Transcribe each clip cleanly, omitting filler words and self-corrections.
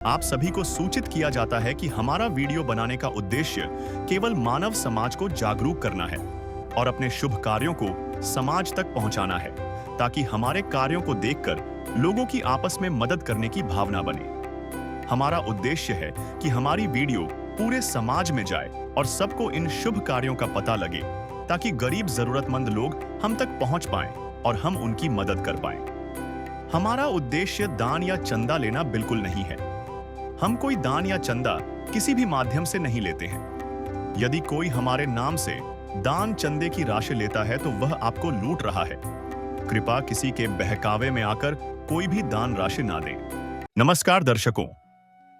आप सभी को सूचित किया जाता है कि हमारा वीडियो बनाने का उद्देश्य केवल मानव समाज को जागरूक करना है और अपने शुभ कार्यों को समाज तक पहुंचाना है, ताकि हमारे कार्यों को देखकर लोगों की आपस में मदद करने की भावना बने। हमारा उद्देश्य है कि हमारी वीडियो पूरे समाज में जाए और सबको इन शुभ कार्यों का पता लगे, ताकि गरीब जरूरतमंद लोग हम तक पहुंच पाएं और हम उनकी मदद कर पाएं। हमारा उद्देश्य दान या चंदा लेना बिल्कुल नहीं है। हम कोई दान या चंदा किसी भी माध्यम से नहीं लेते हैं। यदि कोई हमारे नाम से दान चंदे की राशि लेता है तो वह आपको लूट रहा है। कृपया किसी के बहकावे में आकर कोई भी दान राशि ना दें। नमस्कार दर्शकों,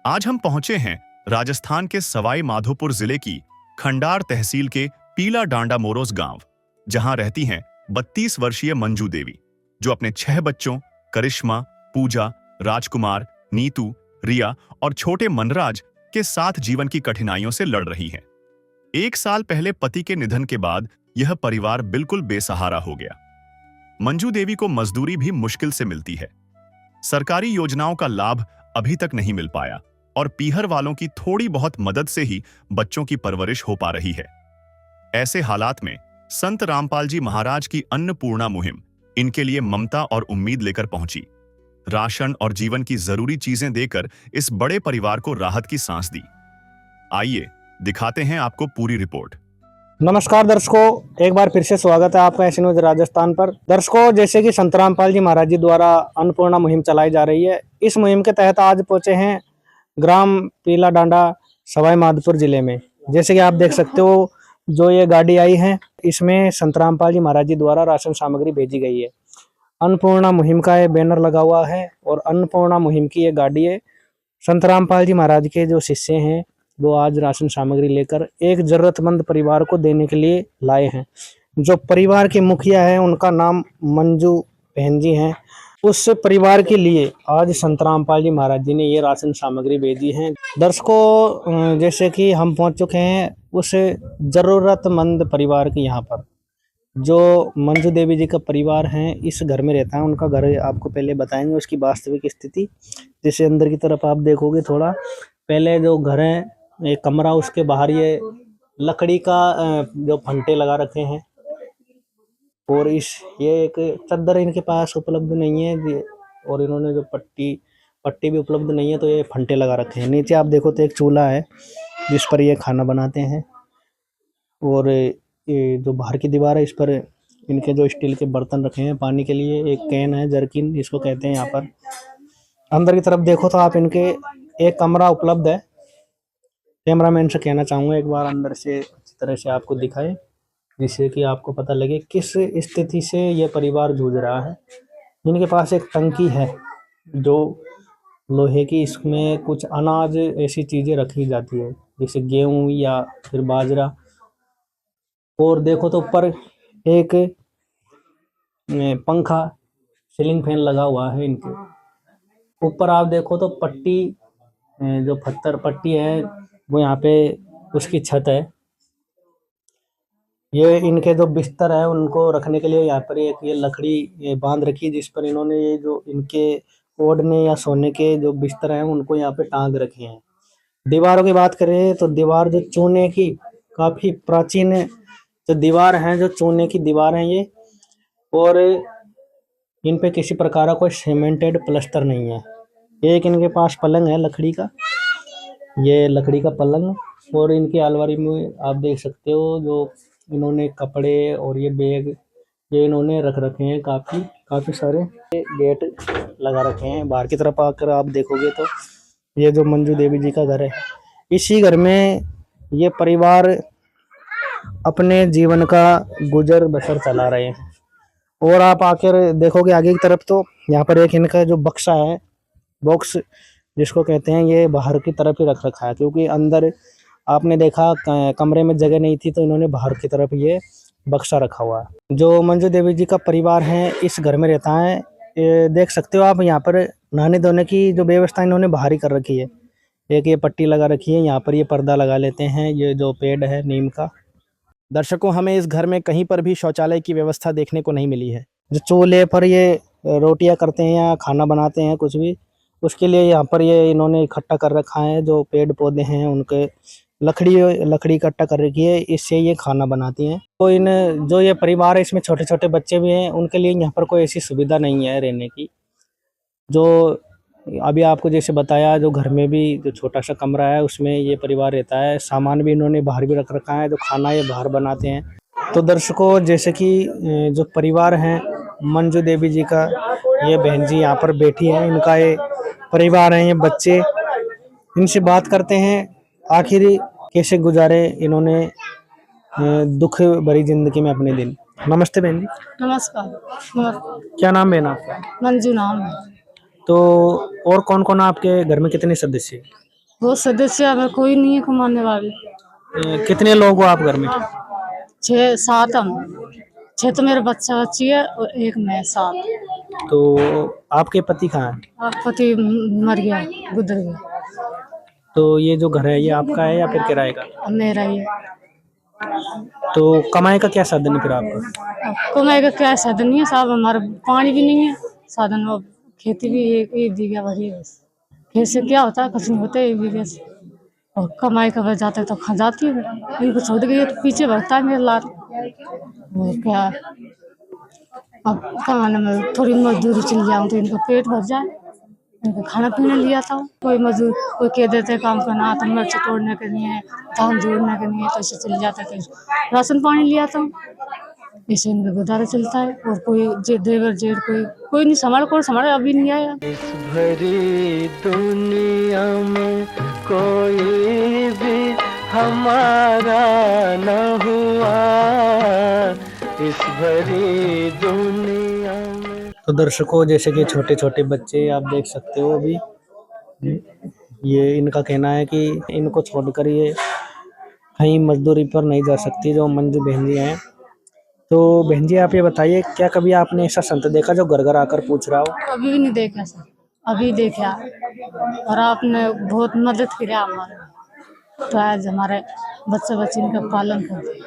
आज हम पहुंचे हैं राजस्थान के सवाई माधोपुर जिले की खंडार तहसील के पीला डांडा मोरोस गांव, जहां रहती हैं 32 वर्षीय मंजू देवी, जो अपने 6 बच्चों करिश्मा, पूजा, राजकुमार, नीतू, रिया और छोटे मनराज के साथ जीवन की कठिनाइयों से लड़ रही हैं। 1 साल पहले पति के निधन के बाद यह परिवार बिल्कुल बेसहारा हो गया। मंजू देवी को मजदूरी भी मुश्किल से मिलती है। सरकारी योजनाओं का लाभ अभी तक नहीं मिल पाया और पीहर वालों की थोड़ी बहुत मदद से ही बच्चों की परवरिश हो पा रही है। ऐसे हालात में संत रामपाल जी महाराज की अन्नपूर्णा मुहिम इनके लिए ममता और उम्मीद लेकर पहुंची। राशन और जीवन की जरूरी चीजें देकर इस बड़े परिवार को राहत की सांस दी। आइए दिखाते हैं आपको पूरी रिपोर्ट। नमस्कार दर्शकों, एक बार फिर से स्वागत है आपका ऐसे न्यूज राजस्थान पर। दर्शकों, जैसे कि संत रामपाल जी महाराज जी द्वारा अन्नपूर्णा मुहिम चलाई जा रही है, इस मुहिम के तहत आज पहुंचे हैं ग्राम पीला डांडा सवाई माधोपुर जिले में। जैसे कि आप देख सकते हो, जो ये गाड़ी आई है, इसमें संत रामपाल जी महाराज जी द्वारा राशन सामग्री भेजी गई है। अन्नपूर्णा मुहिम का ये बैनर लगा हुआ है और अन्नपूर्णा मुहिम की ये गाड़ी है। संत रामपाल जी महाराज के जो शिष्य हैं वो आज राशन सामग्री लेकर एक जरूरतमंद परिवार को देने के लिए लाए हैं। जो परिवार के मुखिया है उनका नाम मंजू बहन जी हैं। उस परिवार के लिए आज संत रामपाल जी महाराज जी ने ये राशन सामग्री भेजी है। दर्शकों, जैसे कि हम पहुंच चुके हैं उस जरूरतमंद परिवार के यहाँ पर। जो मंजू देवी जी का परिवार है, इस घर में रहता है। उनका घर आपको पहले बताएंगे, उसकी वास्तविक स्थिति। जैसे अंदर की तरफ आप देखोगे, थोड़ा पहले जो घर है, एक कमरा, उसके बाहर ये लकड़ी का जो फंटे लगा रखे हैं, और ये एक चद्दर इनके पास उपलब्ध नहीं है, और इन्होंने जो पट्टी भी उपलब्ध नहीं है, तो ये फंटे लगा रखे हैं। नीचे आप देखो तो एक चूल्हा है जिस पर ये खाना बनाते हैं, और ये जो बाहर की दीवार है, इस पर इनके जो स्टील के बर्तन रखे हैं पानी के लिए। एक कैन है, जर्किन जिसको कहते हैं यहाँ पर। अंदर की तरफ देखो तो आप इनके एक कमरा उपलब्ध है। कैमरामैन से कहना चाहूँगा एक बार अंदर से अच्छी तरह से आपको दिखाए, जिससे कि आपको पता लगे किस स्थिति से ये परिवार जूझ रहा है। इनके पास एक टंकी है जो लोहे की, इसमें कुछ अनाज ऐसी चीज़ें रखी जाती है, जैसे गेहूँ या फिर बाजरा। और देखो तो ऊपर एक पंखा, सीलिंग फैन लगा हुआ है इनके ऊपर। आप देखो तो पट्टी, जो पत्थर पट्टी है वो यहाँ पे उसकी छत है। ये इनके जो बिस्तर है उनको रखने के लिए यहाँ पर एक ये लकड़ी बांध रखी है, जिस पर इन्होंने ये जो इनके ओढ़ने या सोने के जो बिस्तर हैं उनको यहाँ पे टांग रखे हैं। दीवारों की बात करें तो दीवार जो चूने की, काफी प्राचीन जो दीवार हैं, जो चूने की दीवार हैं ये, और इन पे किसी प्रकार का कोई सीमेंटेड प्लास्टर नहीं है। एक इनके पास पलंग है लकड़ी का, ये लकड़ी का पलंग। और इनकी अलमारी में आप देख सकते हो जो इन्होंने कपड़े और ये बैग ये इन्होंने रख रखे हैं, काफ़ी सारे। गेट लगा रखे हैं। बाहर की तरफ आकर आप देखोगे तो ये जो मंजू देवी जी का घर है, इसी घर में ये परिवार अपने जीवन का गुजर बसर चला रहे हैं। और आप आकर देखोगे आगे की तरफ तो यहाँ पर एक इनका जो बक्सा है, बॉक्स जिसको कहते हैं, ये बाहर की तरफ ही रख रखा है, क्योंकि अंदर आपने देखा कमरे में जगह नहीं थी, तो इन्होंने बाहर की तरफ ये बक्सा रखा हुआ है। जो मंजू देवी जी का परिवार है इस घर में रहता है। ये देख सकते हो आप, यहाँ पर नहाने धोने की जो व्यवस्था इन्होंने बाहर ही कर रखी है। एक ये पट्टी लगा रखी है, यहाँ पर ये पर्दा लगा लेते हैं, ये जो पेड़ है नीम का। दर्शकों, हमें इस घर में कहीं पर भी शौचालय की व्यवस्था देखने को नहीं मिली है। जो चूल्हे पर ये रोटियां करते हैं या खाना बनाते हैं कुछ भी, उसके लिए यहाँ पर ये इन्होंने इकट्ठा कर रखा है, जो पेड़ पौधे हैं उनके लकड़ी इकट्ठा कर रखी है, इससे ये खाना बनाती हैं। तो इन जो ये परिवार है इसमें छोटे छोटे बच्चे भी हैं, उनके लिए यहाँ पर कोई ऐसी सुविधा नहीं है रहने की। जो अभी आपको जैसे बताया, जो घर में भी जो छोटा सा कमरा है उसमें ये परिवार रहता है, सामान भी इन्होंने बाहर भी रख रखा है, जो खाना ये बाहर बनाते हैं। तो दर्शकों, जैसे कि जो परिवार हैं मंजू देवी जी का, ये बहन जी यहाँ पर बैठी हैं, इनका ये परिवार है, ये बच्चे, इनसे बात करते हैं आखिर कैसे गुजारे इन्होंने दुख भरी जिंदगी में अपने दिन। नमस्ते बहन जी। नमस्कार। क्या नाम बहन आपका? मंजू नाम है। तो और कौन कौन आपके घर में, कितने सदस्य हैं? वो सदस्य अगर कोई नहीं है कमाने वाले। कितने लोग हो आप घर में? 6-7 हम। 6 तो मेरा बच्चा बच्ची है और एक मैं, 7। तो आपके पति कहाँ हैं? अब पति मर गया, गुजर गया। तो ये जो घर है ये आपका है या फिर किराए का? अब मेरा ही है। तो कमाई का क्या साधन है फिर आपका? अब कमाई का क्या साधन नहीं है साहब, हमारा पानी भी नहीं है साधन, और खेती भी एक बीघा भरी है बस। खेत से क्या होता है, कुछ नहीं होता है 1 बीघे से। और कमाई का बच जाता है तो खा जाती है, इनको छोड़ के तो पीछे भगता है मेरा लाल। और क्या, अब कमाने में थोड़ी मजदूरी चल जाऊँ तो इनका पेट भर जाए, इनको खाना पीना लिया था। कोई मजदूर कोई कह देते काम करना तो मिर्च तोड़ने के लिए, धान जोड़ने के लिए, तो ऐसे चल जाता है। राशन पानी लिया था, ऐसे इनका गुजारा चलता है। और कोई देवर जेठ कोई नहीं संभाल, कोई संभाल अभी नहीं आया। इस भरी दुनिया में कोई भी हमारा न हुआ, इस भरी दुनिया में। तो दर्शकों, जैसे कि छोटे छोटे बच्चे आप देख सकते हो, अभी ये इनका कहना है कि इनको छोड़कर ये कहीं मजदूरी पर नहीं जा सकती, जो मंजू बहन जी हैं। तो बहन जी, आप ये बताइए, क्या कभी आपने ऐसा संत देखा जो घर घर आकर पूछ रहा हो? कभी भी नहीं देखा सर, अभी देखा। और आपने बहुत मदद किया हमारे, तो आज हमारे बच्चे बच्ची का पालन करते।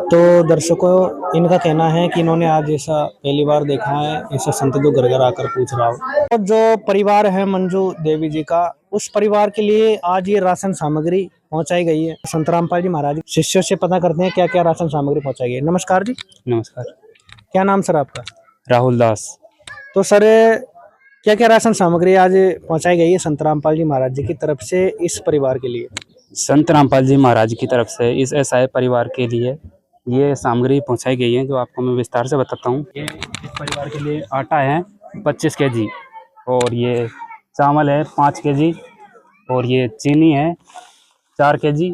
तो दर्शकों, इनका कहना है कि इन्होंने आज ऐसा पहली बार देखा है, ऐसा संत जो घर घर आकर पूछ रहा हो। तो जो परिवार है मंजू देवी जी का, उस परिवार के लिए आज ये राशन सामग्री पहुंचाई गई है। संत रामपाल जी महाराज शिष्यों से पता करते हैं क्या क्या राशन सामग्री पहुंचाई गई है। नमस्कार जी। नमस्कार। क्या नाम सर आपका? राहुल दास। तो सर, क्या क्या राशन सामग्री आज पहुंचाई गई है संत रामपाल जी महाराज जी की तरफ से इस परिवार के लिए? संत रामपाल जी महाराज की तरफ से इस एसआई परिवार के लिए ये सामग्री पहुंचाई गई है, जो आपको मैं विस्तार से बताता हूँ। ये इस परिवार के लिए आटा है 25 केजी, और ये चावल है 5 केजी, और ये चीनी है 4 केजी,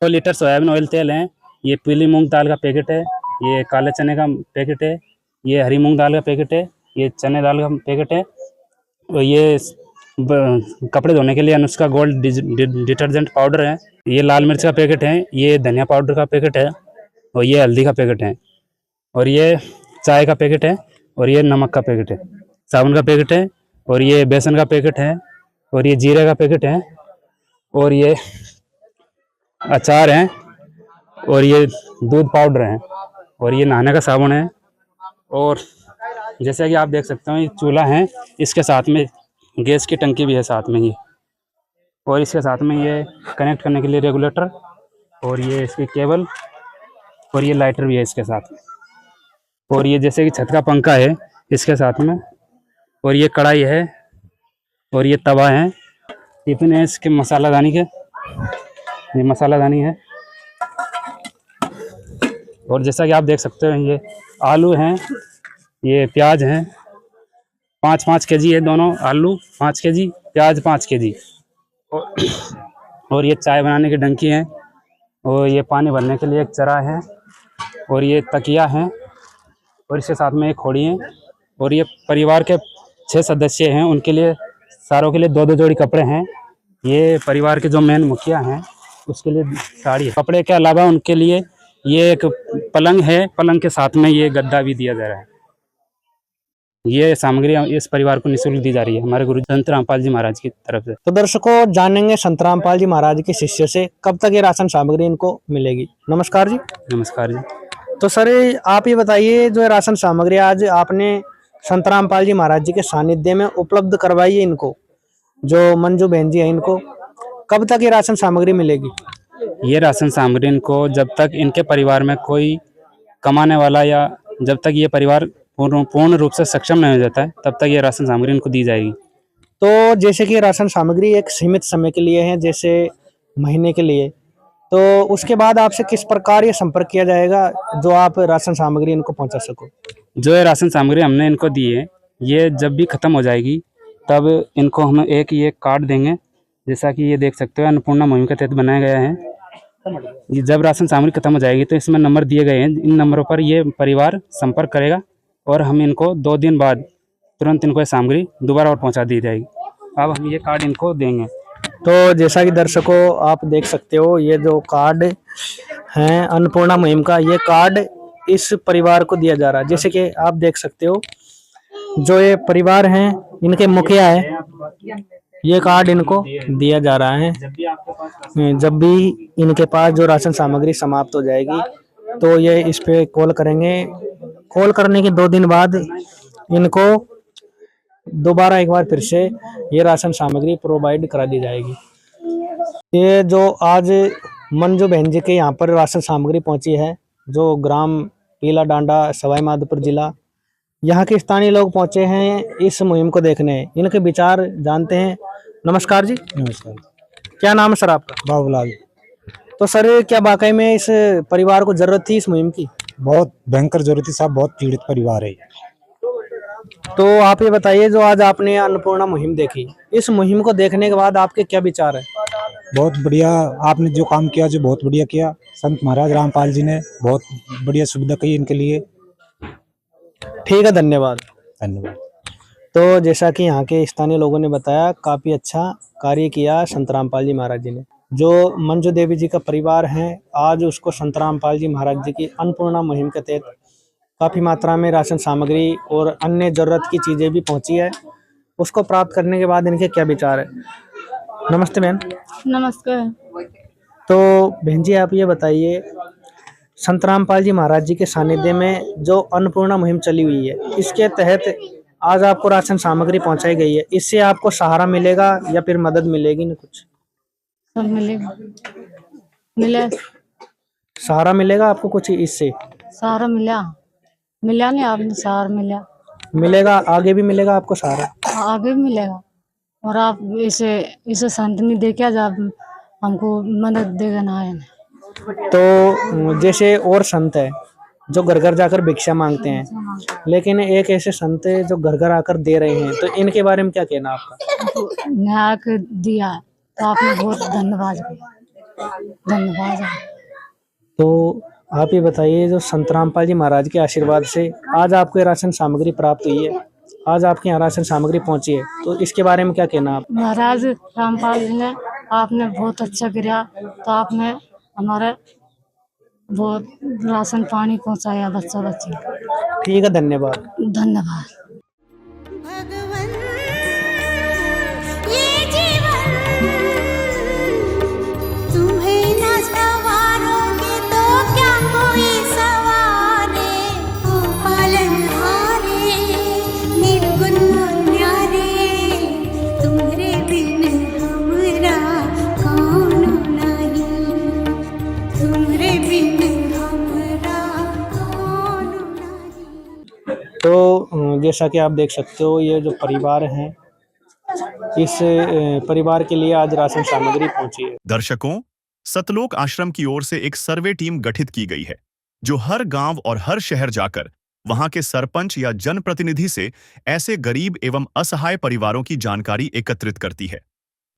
2 लीटर सोयाबीन ऑयल तेल है, ये पीली मूंग दाल का पैकेट है, ये काले चने का पैकेट है, ये हरी मूंग दाल का पैकेट है, ये चने दाल का पैकेट है, और ये कपड़े धोने के लिए अनुष्का गोल्ड डिटर्जेंट पाउडर है, ये लाल मिर्च का पैकेट है, ये धनिया पाउडर का पैकेट है, और ये हल्दी का पैकेट है, और ये चाय का पैकेट है, और ये नमक का पैकेट है, साबुन का पैकेट है, और ये बेसन का पैकेट है, और ये जीरे का पैकेट है, और ये अचार है, और ये दूध पाउडर है, और ये नहाने का साबुन है। और जैसे कि आप देख सकते हो, ये चूल्हा है, इसके साथ में गैस की टंकी भी है साथ में ही, और इसके साथ में ये कनेक्ट करने के लिए रेगुलेटर, और ये इसकी केबल, और ये लाइटर भी है इसके साथ में, और ये जैसे कि छत का पंखा है इसके साथ में, और ये कढ़ाई है, और ये तवा है, टिफिन है इसके मसालादानी के, ये मसालादानी है। और जैसा कि आप देख सकते हो, ये आलू हैं, ये प्याज हैं, 5-5 केजी है दोनों, आलू 5 केजी, प्याज 5 केजी, और ये चाय बनाने की डंकी है, और ये पानी भरने के लिए एक चरा है, और ये तकिया है, और इसके साथ में एक खोड़ी है। और ये परिवार के 6 सदस्य हैं, उनके लिए सारों के लिए 2-2 जोड़ी कपड़े हैं। ये परिवार के जो मेन मुखिया हैं उसके लिए साड़ी है। कपड़े के अलावा उनके लिए ये एक पलंग है, पलंग के साथ में ये गद्दा भी दिया जा रहा है। ये सामग्री इस परिवार को निःशुल्क दी जा रही है हमारे गुरु संत रामपाल जी महाराज की तरफ से। तो दर्शकों, जानेंगे संत रामपाल जी महाराज के शिष्य से कब तक ये राशन सामग्री इनको मिलेगी। नमस्कार जी। नमस्कार जी। तो सर, आप ये बताइए, जो राशन सामग्री आज आपने संत रामपाल जी महाराज जी के सानिध्य में उपलब्ध करवाइए इनको, जो मंजू बहन जी है इनको। कब तक ये राशन सामग्री मिलेगी? ये राशन सामग्री इनको जब तक इनके परिवार में कोई कमाने वाला या जब तक ये परिवार पूर्ण रूप से सक्षम नहीं हो जाता है तब तक ये राशन सामग्री इनको दी जाएगी। तो जैसे कि राशन सामग्री एक सीमित समय के लिए है, जैसे महीने के लिए, तो उसके बाद आपसे किस प्रकार ये संपर्क किया जाएगा जो आप राशन सामग्री इनको पहुंचा सको? जो ये राशन सामग्री हमने इनको दी है ये जब भी ख़त्म हो जाएगी तब इनको हम एक ये कार्ड देंगे, जैसा कि ये देख सकते हो अन्नपूर्णा मुहिम के तहत बनाया गया है। ये जब राशन सामग्री खत्म हो जाएगी तो इसमें नंबर दिए गए हैं, इन नंबरों पर ये परिवार संपर्क करेगा और हम इनको 2 दिन बाद तुरंत इनको ये सामग्री दोबारा और पहुंचा दी जाएगी। अब हम ये कार्ड इनको देंगे। तो जैसा कि दर्शकों आप देख सकते हो, ये जो कार्ड हैं अन्नपूर्णा मुहिम का, ये कार्ड इस परिवार को दिया जा रहा है। जैसे कि आप देख सकते हो, जो ये परिवार हैं इनके मुखिया है, ये कार्ड इनको दिया जा रहा है। जब भी इनके पास जो राशन सामग्री समाप्त हो जाएगी तो ये इस पे कॉल करेंगे। कॉल करने के 2 दिन बाद इनको दोबारा एक बार फिर से ये राशन सामग्री प्रोवाइड करा दी जाएगी। ये जो आज मंजू बहन जी के यहाँ पर राशन सामग्री पहुंची है, जो ग्राम पीला डांडा सवाई माधोपुर जिला, यहाँ के स्थानीय लोग पहुंचे हैं इस मुहिम को देखने। इनके विचार जानते हैं। नमस्कार जी। नमस्कार। क्या नाम है सर आपका? बाबूलाल। तो सर क्या वाकई में इस परिवार को जरूरत थी इस मुहिम की? बहुत भयंकर जरूरत है साहब, बहुत पीड़ित परिवार है ये। तो आप ये बताइए, जो आज आपने अन्नपूर्णा मुहिम देखी, इस मुहिम को देखने के बाद आपके क्या विचार है? बहुत बढ़िया आपने जो काम किया, जो बहुत बढ़िया किया। संत महाराज रामपाल जी ने बहुत बढ़िया सुविधा की इनके लिए। ठीक है, धन्यवाद। धन्यवाद। तो जैसा कि यहाँ के स्थानीय लोगों ने बताया, काफी अच्छा कार्य किया संत रामपाल जी महाराज जी ने। जो मंजू देवी जी का परिवार है, आज उसको संत रामपाल जी महाराज जी की अन्नपूर्णा मुहिम के तहत काफी मात्रा में राशन सामग्री और अन्य जरूरत की चीजें भी पहुंची है। उसको प्राप्त करने के बाद इनके क्या विचार है? नमस्ते बहन। नमस्कार। तो बहन जी आप ये बताइए, संत रामपाल जी महाराज जी के सानिध्य में जो अन्नपूर्णा मुहिम चली हुई है, इसके तहत आज आपको राशन सामग्री पहुंचाई गई है, इससे आपको सहारा मिलेगा या फिर मदद मिलेगी? ना कुछ सब मिलेगा, मिले सहारा मिलेगा आपको कुछ इससे? सहारा मिला, मिला नहीं आपने सहारा मिला, मिलेगा, आगे भी मिलेगा आपको सहारा? आगे भी मिलेगा। और आप इसे संत नहीं दे क्या जब हमको मदद देगा ना है। तो जैसे और संत है जो घर घर जाकर भिक्षा मांगते हैं, लेकिन एक ऐसे संत है जो घर घर आकर दे रहे हैं, तो इनके बारे में क्या कहना आपका? न्याय के दिया तो आपने बहुत धन्यवाद धन्यवाद। तो आप ये बताइए, जो संत रामपाल जी महाराज के आशीर्वाद से आज आपको ये राशन सामग्री प्राप्त हुई है, आज आपके यहाँ राशन सामग्री पहुंची है, तो इसके बारे में क्या कहना आप? महाराज रामपाल जी ने आपने बहुत अच्छा किया, तो आपने हमारे बहुत राशन पानी पहुंचाया बच्चा बच्ची। ठीक है, धन्यवाद। धन्यवाद। भगवन ये जीवन तुम्हें न सवारोगे तो क्या कोई सवारे। ओ पालनहारे निर्गुण न्यारे, तुम्हारे बिन हमरा कौन नहीं, तुम्हारे बिन हमरा कौन नहीं। तो जैसा कि आप देख सकते हो, ये जो परिवार है, इस परिवार के लिए आज राशन सामग्री पहुंची है। दर्शकों, सतलोक आश्रम की ओर से एक सर्वे टीम गठित की गई है जो हर गांव और हर शहर जाकर वहां के सरपंच या जनप्रतिनिधि से ऐसे गरीब एवं असहाय परिवारों की जानकारी एकत्रित करती है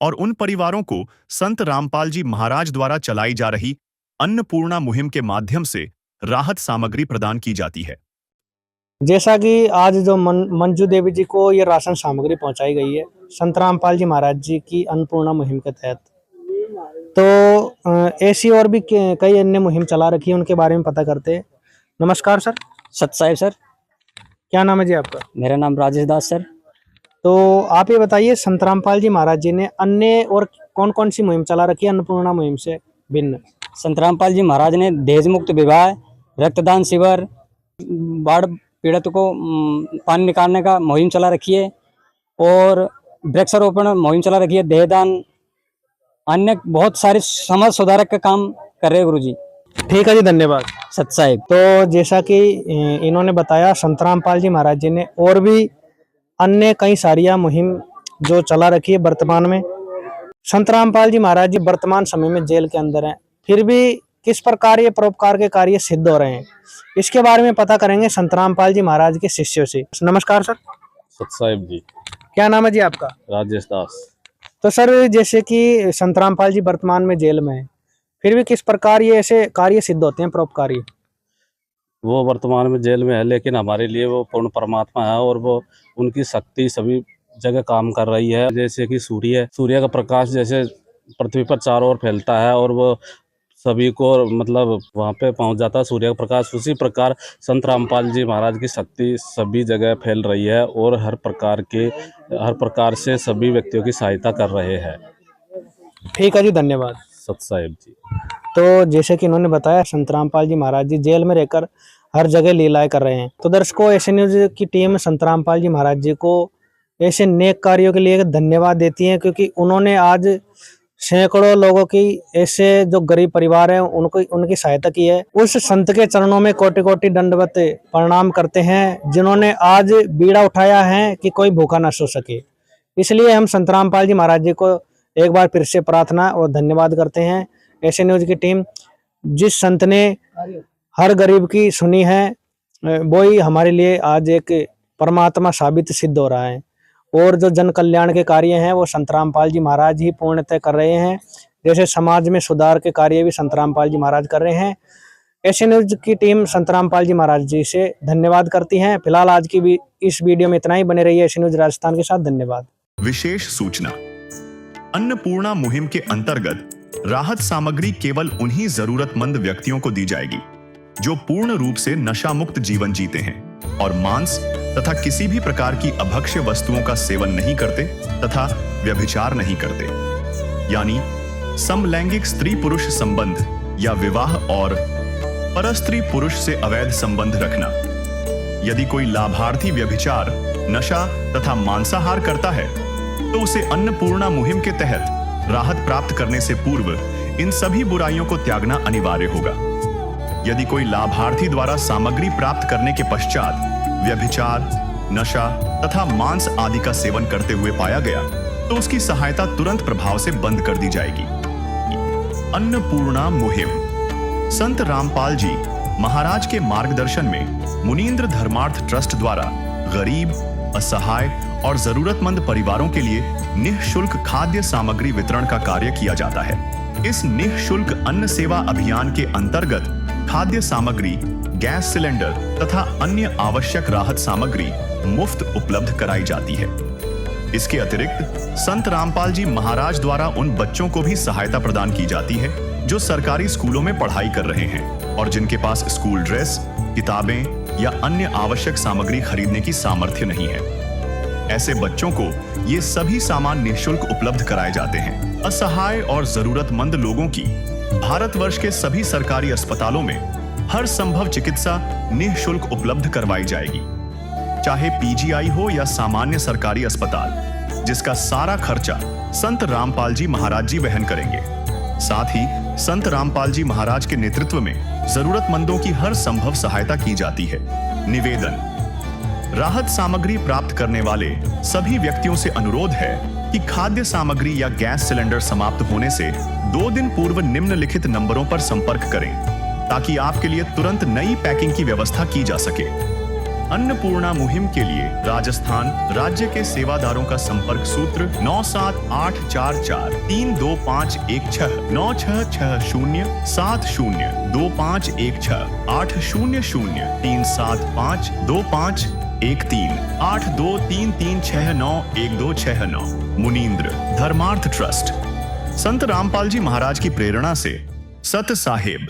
और उन परिवारों को संत रामपाल जी महाराज द्वारा चलाई जा रही अन्नपूर्णा मुहिम के माध्यम से राहत सामग्री प्रदान की जाती है। जैसा कि आज जो मंजू देवी जी को ये राशन सामग्री पहुंचाई गई है संत रामपाल जी महाराज जी की अन्नपूर्णा मुहिम के तहत, तो ऐसी और भी कई अन्य मुहिम चला रखी है, उनके बारे में पता करते हैं। नमस्कार सर। सत साहिब सर। क्या नाम है जी आपका? मेरा नाम राजेश दास सर। तो आप ये बताइए, संत रामपाल जी महाराज जी ने अन्य और कौन कौन सी मुहिम चला रखी है अन्नपूर्णा मुहिम से भिन्न? संत रामपाल जी महाराज ने दहेज मुक्त विवाह, रक्तदान शिविर, बाढ़ पीड़ित को पानी निकालने का मुहिम चला रखी है और वृक्षारोपण मुहिम चला रखी है, देहदान, अन्य बहुत सारे समाज सुधारक का काम कर रहे हैं गुरुजी। ठीक है जी, धन्यवाद। सत साहिब। तो जैसा कि इन्होंने बताया, संत रामपाल जी महाराज जी ने और भी अन्य कई सारी मुहिम जो चला रखी है वर्तमान में। संत रामपाल जी महाराज जी वर्तमान समय में जेल के अंदर हैं, फिर भी किस प्रकार ये परोपकार के कार्य सिद्ध हो रहे हैं, इसके बारे में पता करेंगे संत रामपाल जी महाराज के शिष्यों से। नमस्कार सर। सत साहिब जी। क्या नाम है जी आपका? राजेश दास। तो सर, जैसे कि संत रामपाल जी वर्तमान में जेल में है, फिर भी किस प्रकार ये ऐसे कार्य सिद्ध होते हैं परोपकारी? वो वर्तमान में जेल में है, लेकिन हमारे लिए वो पूर्ण परमात्मा है और वो उनकी शक्ति सभी जगह काम कर रही है। जैसे कि सूर्य का प्रकाश जैसे पृथ्वी पर चारों ओर फैलता है और वो सभी को मतलब वहाँ पे पहुँच जाता है सूर्य का प्रकाश, उसी प्रकार संत रामपाल जी महाराज की शक्ति सभी जगह फैल रही है और हर प्रकार से सभी व्यक्तियों की सहायता कर रहे हैं। ठीक है जी, धन्यवाद। सत साहिब जी। तो जैसे कि इन्होंने बताया, संत रामपाल जी महाराज जी जेल में रहकर हर जगह लीलाएं कर रहे हैं। तो दर्शकों, ऐसे न्यूज की टीम संत रामपाल जी महाराज जी को ऐसे नेक कार्यों के लिए धन्यवाद देती है, क्योंकि उन्होंने आज सैकड़ों लोगों की, ऐसे जो गरीब परिवार हैं, उनको उनकी सहायता की है। उस संत के चरणों में कोटि कोटि दंडवत प्रणाम करते हैं, जिन्होंने आज बीड़ा उठाया है कि कोई भूखा न सो सके। इसलिए हम संत रामपाल जी महाराज जी को एक बार फिर से प्रार्थना और धन्यवाद करते हैं। ऐसे न्यूज की टीम, जिस संत ने हर गरीब की सुनी है, वो ही हमारे लिए आज एक परमात्मा साबित सिद्ध हो रहा है। और जो जन कल्याण के कार्य हैं वो संत रामपाल जी महाराज ही पूर्णतः कर रहे हैं। जैसे समाज में सुधार के कार्य भी संत रामपाल जी महाराज कर रहे हैं। ऐसे न्यूज की टीम संत रामपाल जी महाराज जी से धन्यवाद करती है। फिलहाल आज की भी इस वीडियो में इतना ही। बने रहिए ऐसे न्यूज राजस्थान के साथ। धन्यवाद। विशेष सूचना, अन्नपूर्णा मुहिम के अंतर्गत राहत सामग्री केवल उन्हीं जरूरतमंद व्यक्तियों को दी जाएगी जो पूर्ण रूप से नशा मुक्त जीवन जीते हैं और मांस तथा किसी भी प्रकार की अभक्ष्य वस्तुओं का सेवन नहीं करते तथा व्यभिचार नहीं करते, यानी समलैंगिक स्त्री पुरुष संबंध या विवाह और परस्त्री पुरुष से अवैध संबंध रखना। यदि कोई लाभार्थी व्यभिचार, नशा तथा मांसाहार करता है तो उसे अन्नपूर्णा मुहिम के तहत राहत प्राप्त करने से पूर्व इन सभी बुराइयों को त्यागना अनिवार्य होगा। यदि कोई लाभार्थी द्वारा सामग्री प्राप्त करने के पश्चात व्यभिचार, नशा तथा मांस आदि का सेवन करते हुए पाया गया तो उसकी सहायता तुरंत प्रभाव से बंद कर दी जाएगी। अन्नपूर्णा मुहिम संत रामपाल जी महाराज के मार्गदर्शन में मुनींद्र धर्मार्थ ट्रस्ट द्वारा गरीब, असहाय और जरूरतमंद परिवारों के लिए निःशुल्क खाद्य सामग्री वितरण का कार्य किया जाता है। इस निःशुल्क अन्न सेवा अभियान के अंतर्गत खाद्य सामग्री, गैस सिलेंडर तथा अन्य आवश्यक राहत सामग्री मुफ्त उपलब्ध कराई जाती है। इसके अतिरिक्त संत रामपाल जी महाराज द्वारा उन बच्चों को भी सहायता प्रदान की जाती है जो सरकारी स्कूलों में पढ़ाई कर रहे हैं और जिनके पास स्कूल ड्रेस, किताबें या अन्य आवश्यक सामग्री खरीदने की सामर्थ्य नहीं है। ऐसे बच्चों को ये सभी सामान निःशुल्क उपलब्ध कराए जाते हैं। असहाय और जरूरतमंद लोगों की भारतवर्ष के सभी सरकारी अस्पतालों में हर संभव चिकित्सा निःशुल्क उपलब्ध करवाई जाएगी, चाहे पीजीआई हो या सामान्य सरकारी अस्पताल, जिसका सारा खर्चा संत रामपाल जी महाराज जी वहन करेंगे। साथ ही संत रामपाल जी महाराज के नेतृत्व में जरूरतमंदों की हर संभव सहायता की जाती है। निवेदन, राहत सामग्री प्राप्त करने वाले सभी व्यक्तियों से अनुरोध है कि खाद्य सामग्री या गैस सिलेंडर समाप्त होने से 2 दिन पूर्व निम्नलिखित नंबरों पर संपर्क करें ताकि आपके लिए तुरंत नई पैकिंग की व्यवस्था की जा सके। अन्नपूर्णा मुहिम के लिए राजस्थान राज्य के सेवादारों का संपर्क सूत्र 9784432516 9660702516 80037525313 8233691269। मुनींद्र धर्मार्थ ट्रस्ट, संत रामपाल जी महाराज की प्रेरणा से सत साहेब।